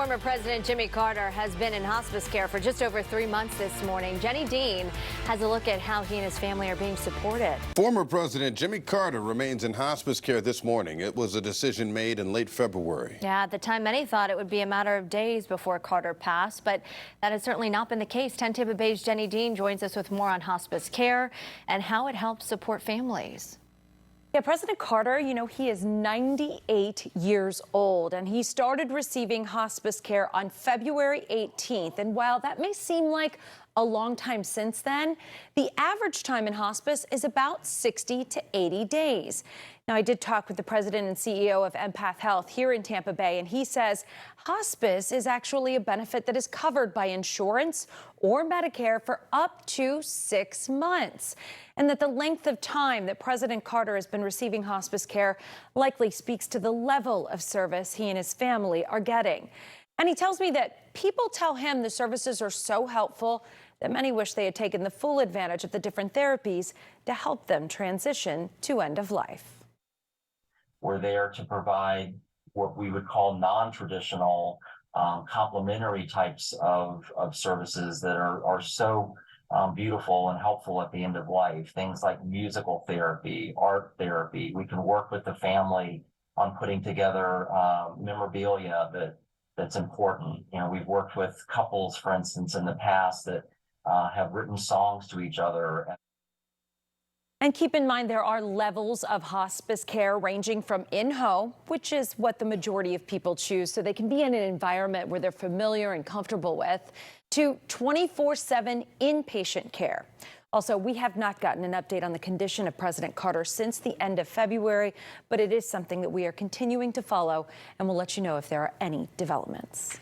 Former President Jimmy Carter has been in hospice care for just over 3 months this morning. Jenny Dean has a look at how he and his family are being supported. Former President Jimmy Carter remains in hospice care this morning. It was a decision made in late February. Yeah, at the time, many thought it would be a matter of days before Carter passed, but that has certainly not been the case. 10 Tampa Bay's Jenny Dean joins us with more on hospice care and how it helps support families. Yeah, President Carter, he is 98 years old, and he started receiving hospice care on February 18th. And while that may seem like a long time since then, the average time in hospice is about 60 to 80 days. Now, I did talk with the president and CEO of Empath Health here in Tampa Bay, and he says hospice is actually a benefit that is covered by insurance or Medicare for up to 6 months, and that the length of time that President Carter has been receiving hospice care likely speaks to the level of service he and his family are getting. And he tells me that people tell him the services are so helpful that many wish they had taken the full advantage of the different therapies to help them transition to end of life. We're there to provide what we would call non-traditional, complementary types of services that are so beautiful and helpful at the end of life. Things like musical therapy, art therapy. We can work with the family on putting together memorabilia that's important. We've worked with couples, for instance, in the past that have written songs to each other. And keep in mind, there are levels of hospice care ranging from in-home, which is what the majority of people choose, so they can be in an environment where they're familiar and comfortable with, to 24/7 inpatient care. Also, we have not gotten an update on the condition of President Carter since the end of February, but it is something that we are continuing to follow, and we'll let you know if there are any developments.